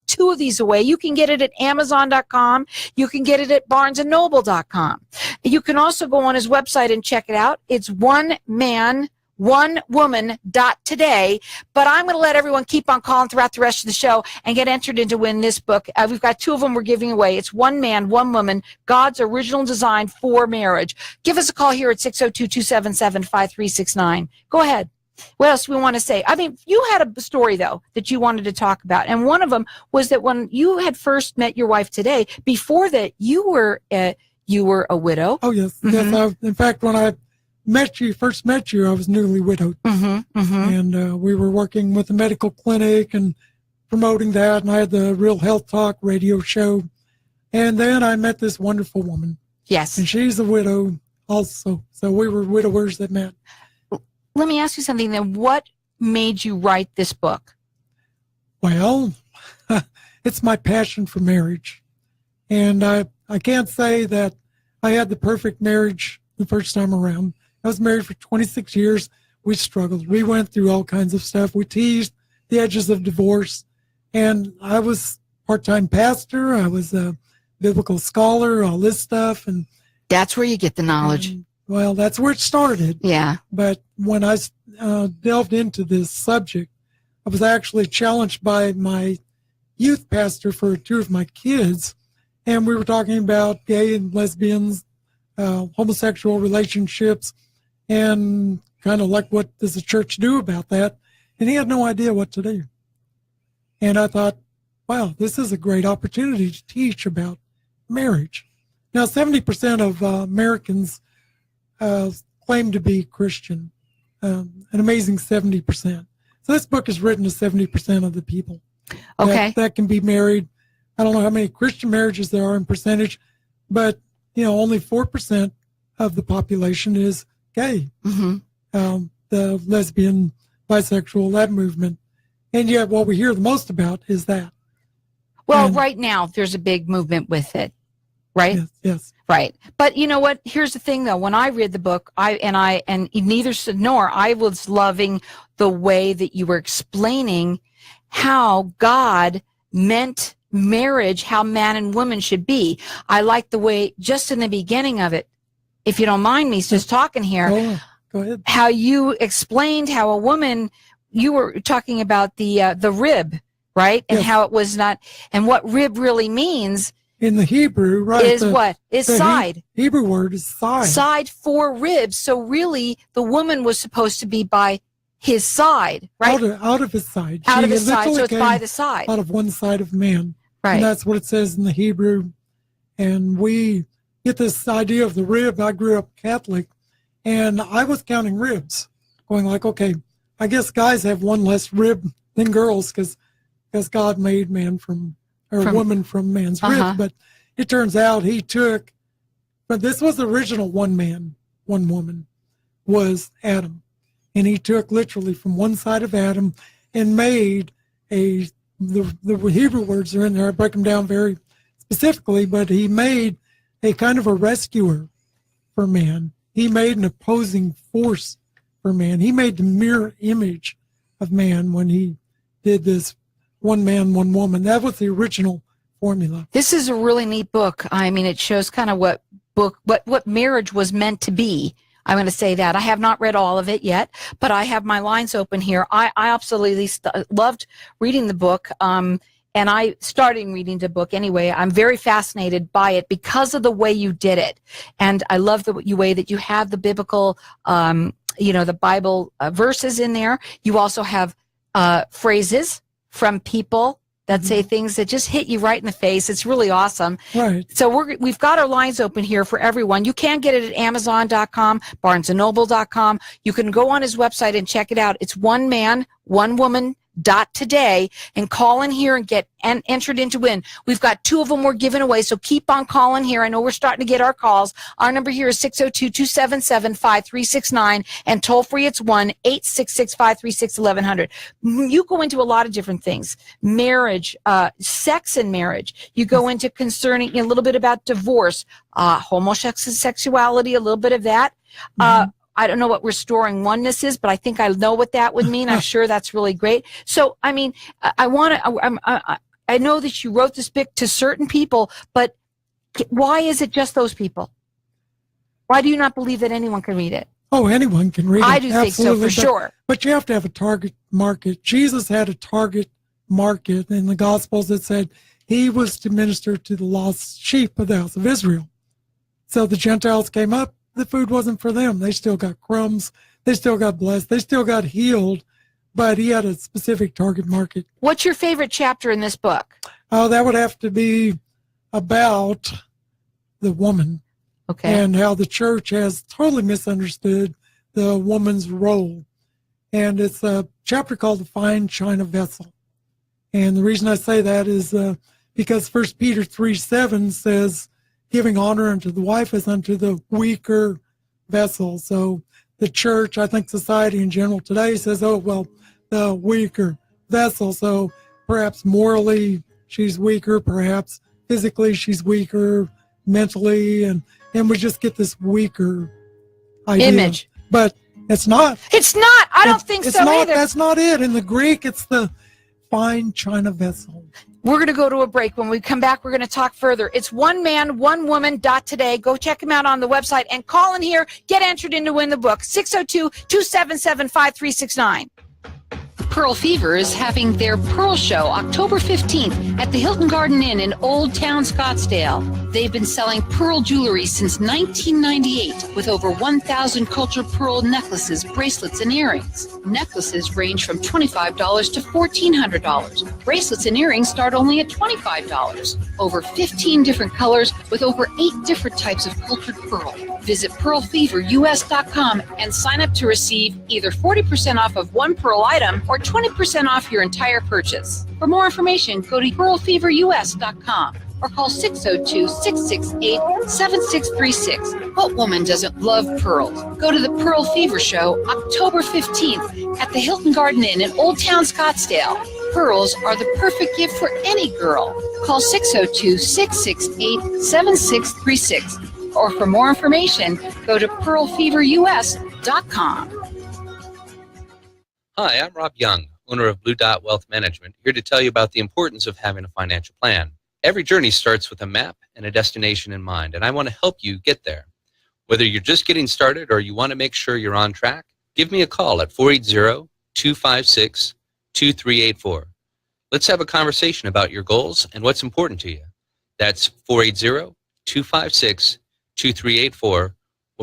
2 of these away. You can get it at Amazon.com. You can get it at BarnesandNoble.com. You can also go on his website and check it out. It's onewoman.today. But I'm going to let everyone keep on calling throughout the rest of the show and get entered in to win this book. We've got 2 of them we're giving away. It's One Man, One Woman, God's Original Design for Marriage. Give us a call here at 602-277-5369. Go ahead. What else do we want to say? I mean, you had a story, though, that you wanted to talk about. And one of them was that when you had first met your wife today, before that, you were a widow. Oh, yes. Mm-hmm. Yes. In fact, when I first met you, I was newly widowed. Mm-hmm. Mm-hmm. And we were working with a medical clinic and promoting that. And I had the Real Health Talk radio show. And then I met this wonderful woman. Yes. And she's a widow also. So we were widowers that met. Let me ask you something then. What made you write this book? Well, it's my passion for marriage. And I can't say that I had the perfect marriage the first time around. I was married for 26 years. We struggled. We went through all kinds of stuff. We teased the edges of divorce. And I was part-time pastor. I was a biblical scholar, all this stuff. And that's where you get the knowledge. Well, that's where it started. Yeah. But when I delved into this subject, I was actually challenged by my youth pastor for 2 of my kids. And we were talking about gay and lesbians, homosexual relationships, and kind of like, what does the church do about that? And he had no idea what to do. And I thought, wow, this is a great opportunity to teach about marriage. Now, 70% of Americans claim to be Christian, an amazing 70%. So this book is written to 70% of the people that can be married. I don't know how many Christian marriages there are in percentage, but only 4% of the population is gay. Mm-hmm. The lesbian, bisexual, that movement, and yet what we hear the most about is that. Well, right now there's a big movement with it. Right? Yes. Right. But you know what? Here's the thing, though. When I read the book, neither nor I was loving the way that you were explaining how God meant marriage, how man and woman should be. I like the way, just in the beginning of it, if you don't mind me just talking here, go ahead. How you explained how a woman, you were talking about the rib, right? And how it was not, and what rib really means. In the Hebrew, right? Is side. Hebrew word is side. Side for ribs. So really, the woman was supposed to be by his side, right? Out of his side. Out of his side, so it's by the side. Out of one side of man. Right. And that's what it says in the Hebrew. And we get this idea of the rib. I grew up Catholic, and I was counting ribs, going like, okay, I guess guys have one less rib than girls because God made man woman from man's rib. But it turns out but this was the original one man, one woman, was Adam. And he took literally from one side of Adam and made the Hebrew words are in there. I break them down very specifically, but he made a kind of a rescuer for man. He made an opposing force for man. He made the mirror image of man when he did this one man, one woman. That was the original formula. This is a really neat book. I mean, it shows kind of what marriage was meant to be. I'm going to say that. I have not read all of it yet, but I have my lines open here. I absolutely loved reading the book, and I started reading the book anyway. I'm very fascinated by it because of the way you did it, and I love the way that you have the biblical, the Bible verses in there. You also have phrases from people that say things that just hit you right in the face. It's really awesome. Right. So we've got our lines open here for everyone. You can get it at Amazon.com, BarnesandNoble.com. You can go on his website and check it out. It's oneman.today, and call in here and get entered into win. We've got 2 of them we're giving away, so keep on calling here. I know we're starting to get our calls. Our number here is 602-277-5369, and toll free it's 1-866-536-1100. You go into a lot of different things. Marriage, sex and marriage. You go into concerning a little bit about divorce, homosexuality, a little bit of that. I don't know what restoring oneness is, but I think I know what that would mean. I'm sure that's really great. So, I mean, I know that you wrote this book to certain people, but why is it just those people? Why do you not believe that anyone can read it? Oh, anyone can read it. I do think so, for sure. But you have to have a target market. Jesus had a target market. In the Gospels, it said he was to minister to the lost sheep of the house of Israel. So the Gentiles came up. The food wasn't for them. They still got crumbs. They still got blessed. They still got healed. But he had a specific target market. What's your favorite chapter in this book? Oh, that would have to be about the woman. Okay. And how the church has totally misunderstood the woman's role. And it's a chapter called The Fine China Vessel. And the reason I say that is because 1 Peter 3:7 says, giving honor unto the wife as unto the weaker vessel. So the church, I think society in general today says, oh, well, the weaker vessel. So perhaps morally she's weaker, perhaps physically she's weaker, mentally, and we just get this weaker idea. Image. But it's not. It's not. I don't think so either. That's not it. In the Greek, it's the fine china vessel. We're going to go to a break. When we come back, we're going to talk further. It's oneman.onewoman.today. Go check him out on the website and call in here. Get entered in to win the book. 602-277-5369. Pearl Fever is having their Pearl Show October 15th at the Hilton Garden Inn in Old Town Scottsdale. They've been selling pearl jewelry since 1998 with over 1,000 cultured pearl necklaces, bracelets, and earrings. Necklaces range from $25 to $1,400. Bracelets and earrings start only at $25. Over 15 different colors with over 8 different types of cultured pearl. Visit pearlfeverus.com and sign up to receive either 40% off of one pearl item or 20% off your entire purchase. For more information, go to pearlfeverus.com or call 602-668-7636. What woman doesn't love pearls? Go to the Pearl Fever Show October 15th at the Hilton Garden Inn in Old Town Scottsdale. Pearls are the perfect gift for any girl. Call 602-668-7636. Or for more information, go to pearlfeverus.com. Hi, I'm Rob Young, owner of Blue Dot Wealth Management, here to tell you about the importance of having a financial plan. Every journey starts with a map and a destination in mind, and I want to help you get there. Whether you're just getting started or you want to make sure you're on track, give me a call at 480-256-2384. Let's have a conversation about your goals and what's important to you. That's 480-256-2384, or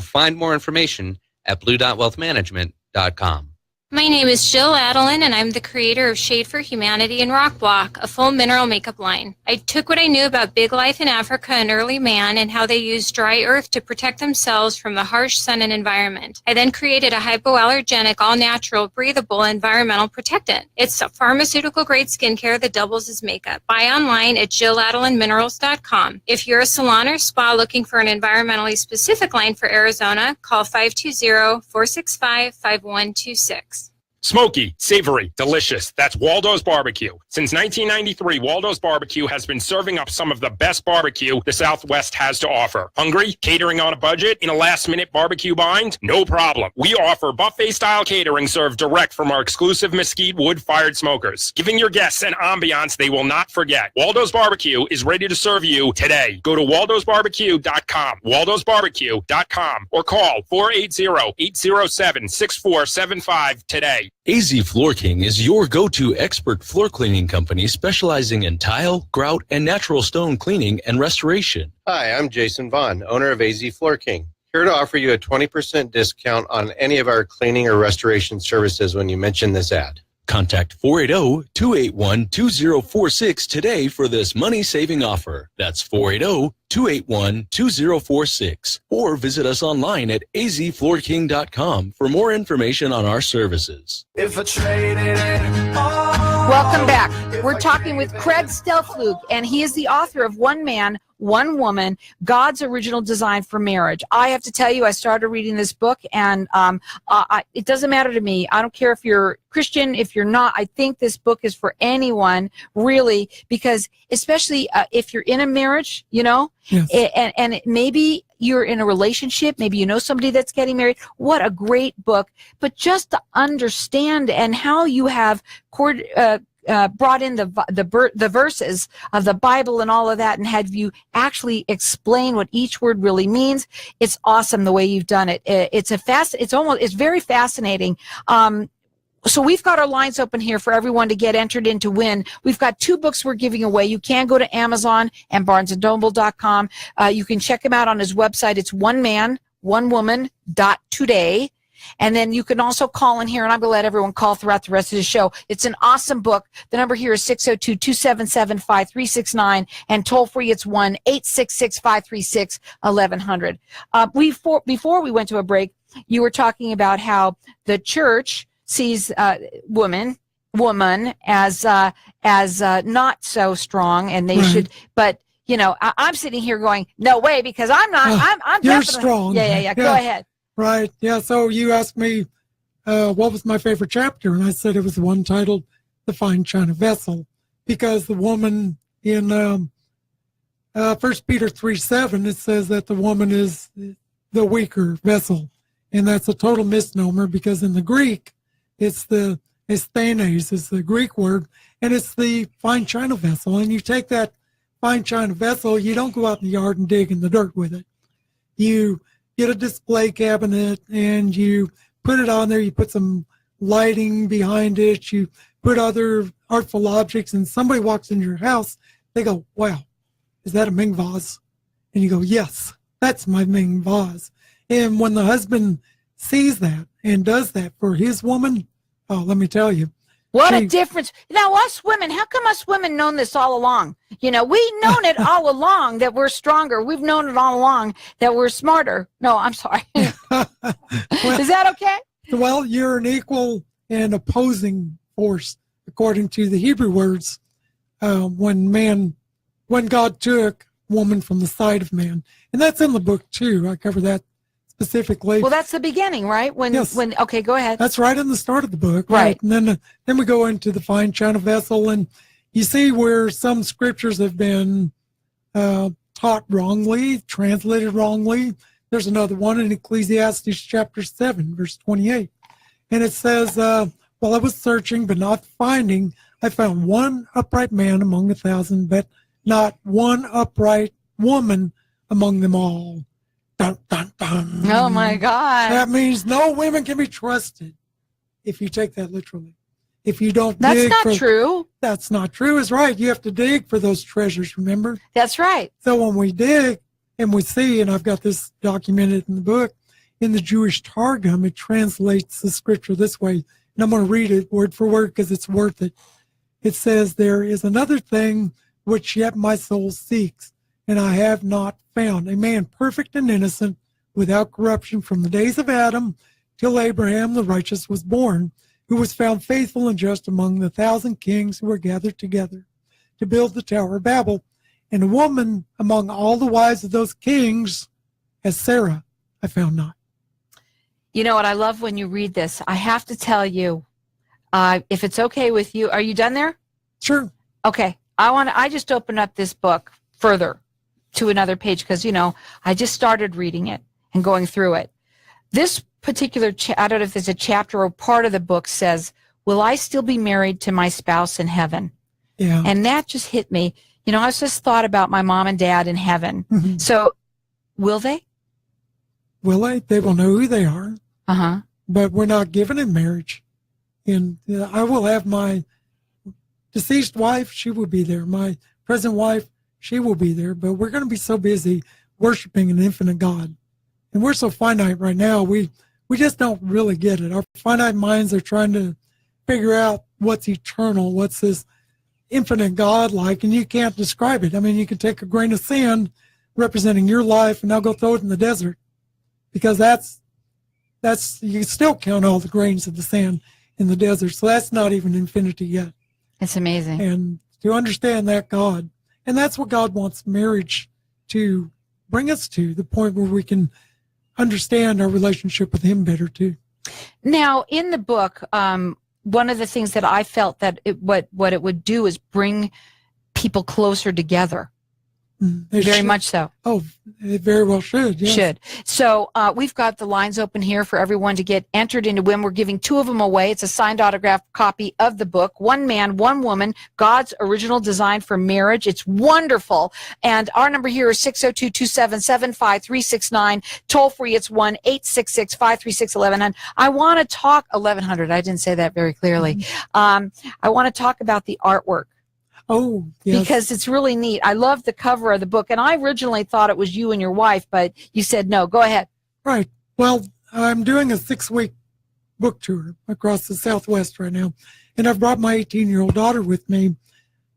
find more information at bluedotwealthmanagement.com. My name is Jill Adeline, and I'm the creator of Shade for Humanity and Rock Block, a full mineral makeup line. I took what I knew about big life in Africa and early man and how they used dry earth to protect themselves from the harsh sun and environment. I then created a hypoallergenic, all-natural, breathable, environmental protectant. It's a pharmaceutical-grade skincare that doubles as makeup. Buy online at JillAdelineMinerals.com. If you're a salon or spa looking for an environmentally specific line for Arizona, call 520-465-5126. Smoky, savory, delicious. That's Waldo's Barbecue. Since 1993, Waldo's Barbecue has been serving up some of the best barbecue the Southwest has to offer. Hungry? Catering on a budget? In a last-minute barbecue bind? No problem. We offer buffet-style catering served direct from our exclusive mesquite wood-fired smokers, giving your guests an ambiance they will not forget. Waldo's Barbecue is ready to serve you today. Go to waldosbarbecue.com, waldosbarbecue.com, or call 480-807-6475 today. AZ Floor King is your go-to expert floor cleaning company specializing in tile, grout, and natural stone cleaning and restoration. Hi, I'm Jason Vaughn, owner of AZ Floor King. Here to offer you a 20% discount on any of our cleaning or restoration services when you mention this ad. Contact 480-281-2046 today for this money-saving offer. That's 480-281-2046. Or visit us online at azfloorking.com for more information on our services. Welcome back. We're talking with Craig Stellpflug, and he is the author of One Man, One Woman, God's Original Design for Marriage. I have to tell you, I started reading this book, and it doesn't matter to me. I don't care if you're Christian, if you're not. I think this book is for anyone, really, because especially if you're in a marriage, you know, yes. and maybe you're in a relationship, maybe you know somebody that's getting married. What a great book. But just to understand and how you have brought in the verses of the Bible and all of that, and had you actually explain what each word really means. It's awesome the way you've done it. It's very fascinating. So we've got our lines open here for everyone to get entered in to win. We've got 2 books we're giving away. You can go to Amazon and barnesandnoble.com. You can check him out on his website. It's oneman.onewoman.today. And then you can also call in here, and I'm going to let everyone call throughout the rest of the show. It's an awesome book. The number here is 602-277-5369, and toll free it's 1-866-536-1100. Before we went to a break, you were talking about how the church sees woman as not so strong, and they should. But I'm sitting here going, no way, because I'm not. I'm you're definitely strong. Yeah. Go ahead. Right. Yeah. So you asked me what was my favorite chapter, and I said it was the one titled "The Fine China Vessel," because the woman in 1 Peter 3:7, it says that the woman is the weaker vessel, and that's a total misnomer, because in the Greek, it's the asthenes is the Greek word, and it's the fine china vessel. And you take that fine china vessel, you don't go out in the yard and dig in the dirt with it. You get a display cabinet and you put it on there. You put some lighting behind it. You put other artful objects, and somebody walks into your house. They go, wow, is that a Ming vase? And you go, yes, that's my Ming vase. And when the husband sees that and does that for his woman, oh, let me tell you. What a difference. Now, us women, how come us women known this all along? We've known it all along that we're stronger. We've known it all along that we're smarter. No, I'm sorry. Is that okay? Well, you're an equal and opposing force, according to the Hebrew words, when God took woman from the side of man. And that's in the book, too. I cover that specifically. Well, that's the beginning, right? Okay, go ahead. That's right in the start of the book. Right. And then we go into the fine china vessel, and you see where some scriptures have been taught wrongly, translated wrongly. There's another one in Ecclesiastes chapter 7, verse 28. And it says, while I was searching but not finding, I found one upright man among 1,000, but not one upright woman among them all. Dun, dun, dun. Oh, my God. That means no women can be trusted, if you take that literally. If you don't That's dig not true. That's not true. It's right. You have to dig for those treasures, remember? That's right. So when we dig and we see, and I've got this documented in the book, in the Jewish Targum, it translates the scripture this way. And I'm going to read it word for word because it's worth it. It says, there is another thing which yet my soul seeks, and I have not found, a man perfect and innocent, without corruption, from the days of Adam till Abraham the righteous was born, who was found faithful and just among the 1,000 kings who were gathered together to build the Tower of Babel. And a woman among all the wives of those kings, as Sarah, I found not. You know what? I love when you read this. I have to tell you, if it's okay with you, are you done there? Sure. Okay. I just opened up this book further to another page because, I just started reading it and going through it. This particular, I don't know if it's a chapter or part of the book, says, will I still be married to my spouse in heaven? Yeah. And that just hit me. I just thought about my mom and dad in heaven. Mm-hmm. So will they? Will they? They will know who they are. Uh-huh. But we're not given in marriage. And I will have my deceased wife, she will be there. My present wife, she will be there. But we're going to be so busy worshiping an infinite God. And we're so finite right now, we just don't really get it. Our finite minds are trying to figure out what's eternal, what's this infinite God like, and you can't describe it. I mean, you can take a grain of sand representing your life and now go throw it in the desert, because that's you can still count all the grains of the sand in the desert. So that's not even infinity yet. It's amazing. And to understand that God, and that's what God wants marriage to bring us to, the point where we can understand our relationship with him better too. Now, in the book, one of the things that I felt that what it would do is bring people closer together. They Very should. much so. Oh, it very well should. Yes. Should. So we've got the lines open here for everyone to get entered into win. We're giving 2 of them away. It's a signed autographed copy of the book, One Man, One Woman, God's Original Design for Marriage. It's wonderful. And our number here is 602-277-5369. Toll free, it's 1-866-536-1100. I want to talk 1100. I didn't say that very clearly. I want to talk about the artwork. Oh, yes. Because it's really neat. I love the cover of the book, and I originally thought it was you and your wife, but you said no. Go ahead. Right. Well, I'm doing a 6-week book tour across the Southwest right now, and I've brought my 18-year-old daughter with me,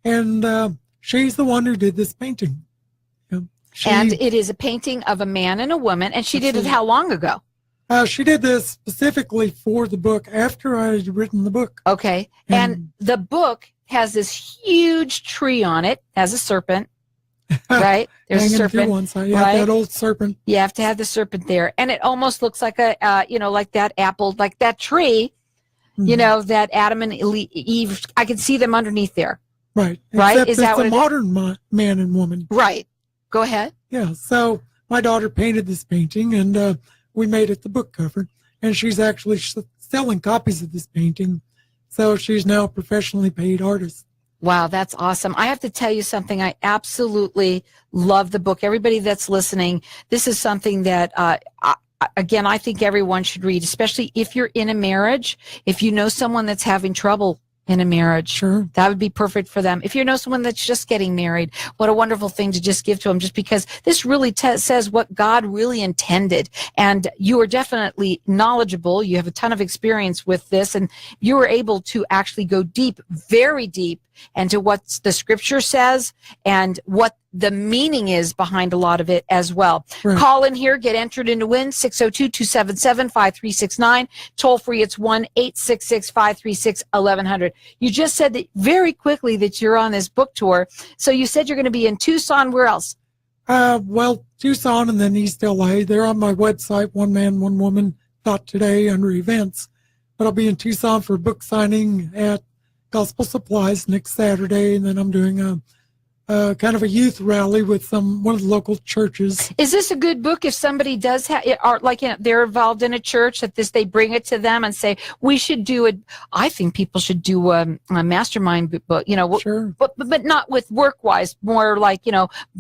and she's the one who did this painting. Yeah. And it is a painting of a man and a woman, and she did it how long ago? She did this specifically for the book after I had written the book. Okay. And the book has this huge tree on it, has a serpent, right? There's a serpent. One side. Yeah, that old serpent. You have to have the serpent there. And it almost looks like a, like that apple, like that tree, that Adam and Eve, I can see them underneath there. Right. Right? Except Is that what it's a modern man and woman. Right. Go ahead. Yeah. So my daughter painted this painting, and we made it the book cover. And she's actually selling copies of this painting. So she's now a professionally paid artist. Wow, that's awesome. I have to tell you something. I absolutely love the book. Everybody that's listening, this is something that, again, I think everyone should read, especially if you're in a marriage. If you know someone that's having trouble in a marriage, sure, that would be perfect for them. If you know someone that's just getting married, what a wonderful thing to just give to them, just because this really says what God really intended. And you are definitely knowledgeable. You have a ton of experience with this, and you were able to actually go deep, very deep, into what the scripture says and what the meaning is behind a lot of it as well. Right. Call in here, get entered into win, 602-277-5369. Toll free, it's 1-866-536-1100. You just said that very quickly that you're on this book tour. So you said you're going to be in Tucson. Where else? Well, Tucson and then East LA. They're on my website, onemanOnewoman.today under events. But I'll be in Tucson for a book signing at Gospel Supplies next Saturday, and then I'm doing a kind of a youth rally with one of the local churches. Is this a good book if somebody does have art, like they're involved in a church, that they bring it to them and say, we should do it? I think people should do a mastermind book, Sure. but not with work-wise, more like,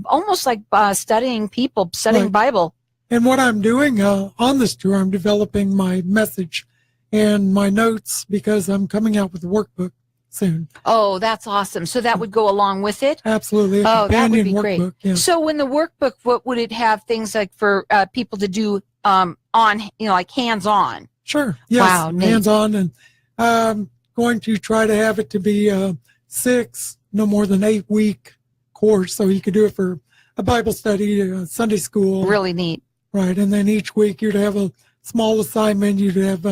almost like studying Right. Bible. And what I'm doing on this tour, I'm developing my message and my notes because I'm coming out with a workbook soon. Oh, that's awesome. So that would go along with it? Absolutely. Oh, that would be workbook, great. yeah. So in the workbook, what would it have things like for people to do on, like hands-on? Sure. Yes. Wow, neat. Hands-on. And I'm going to try to have it to be a 6, no more than 8-week course. So you could do it for a Bible study, Sunday school. Really neat. Right. And then each week you'd have a small assignment. You'd have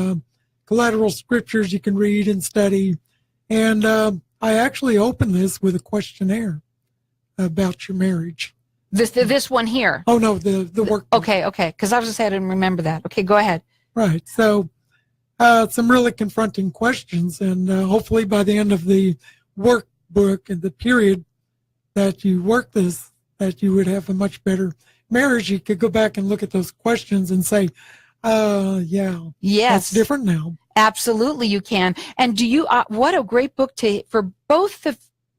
collateral scriptures you can read and study. And I actually opened this with a questionnaire about your marriage. This one here. Oh, no, the workbook. Okay. Because I was just saying I didn't remember that. Okay, go ahead. Right. So some really confronting questions. And hopefully by the end of the workbook and the period that you work this, that you would have a much better marriage. You could go back and look at those questions and say, yeah, yes, that's different now. Absolutely, you can. And do you? What a great book for both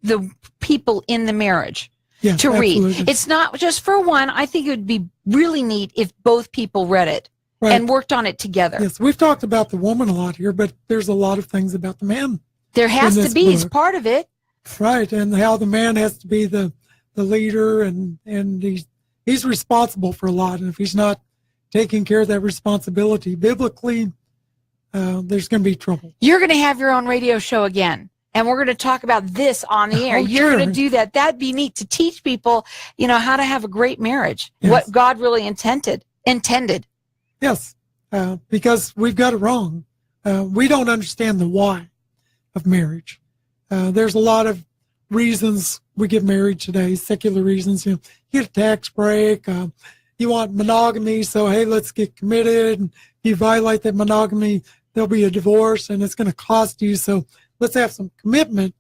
the people in the marriage to read. Absolutely. It's not just for one. I think it would be really neat if both people read it and worked on it together. Yes, we've talked about the woman a lot here, but there's a lot of things about the man. There has in to this be. book. It's part of it. Right, and how the man has to be the leader, and he's responsible for a lot. And if he's not taking care of that responsibility biblically, there's going to be trouble. You're going to have your own radio show again, and we're going to talk about this on the air. Oh, You're sure. going to do that. That'd be neat to teach people, how to have a great marriage, Yes. what God really intended. Yes, because we've got it wrong. We don't understand the why of marriage. There's a lot of reasons we get married today, secular reasons. You get a tax break. You want monogamy, so hey, let's get committed. And if you violate that monogamy, there'll be a divorce, and it's going to cost you. So let's have some commitment.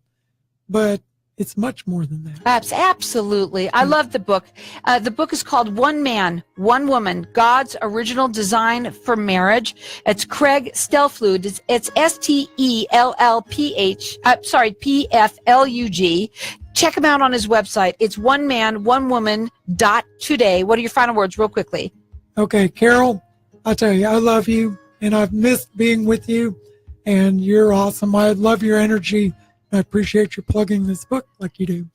But it's much more than that. Absolutely. I love the book. The book is called One Man, One Woman, God's Original Design for Marriage. It's Craig Stellpflug. It's Pflug. Check him out on his website. It's oneman.onewoman.today. What are your final words real quickly? Okay, Carol, I tell you, I love you, and I've missed being with you, and you're awesome. I love your energy. I appreciate you plugging this book like you do.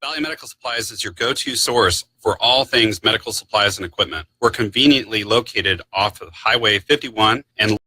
Valley Medical Supplies is your go-to source for all things medical supplies and equipment. We're conveniently located off of Highway 51 and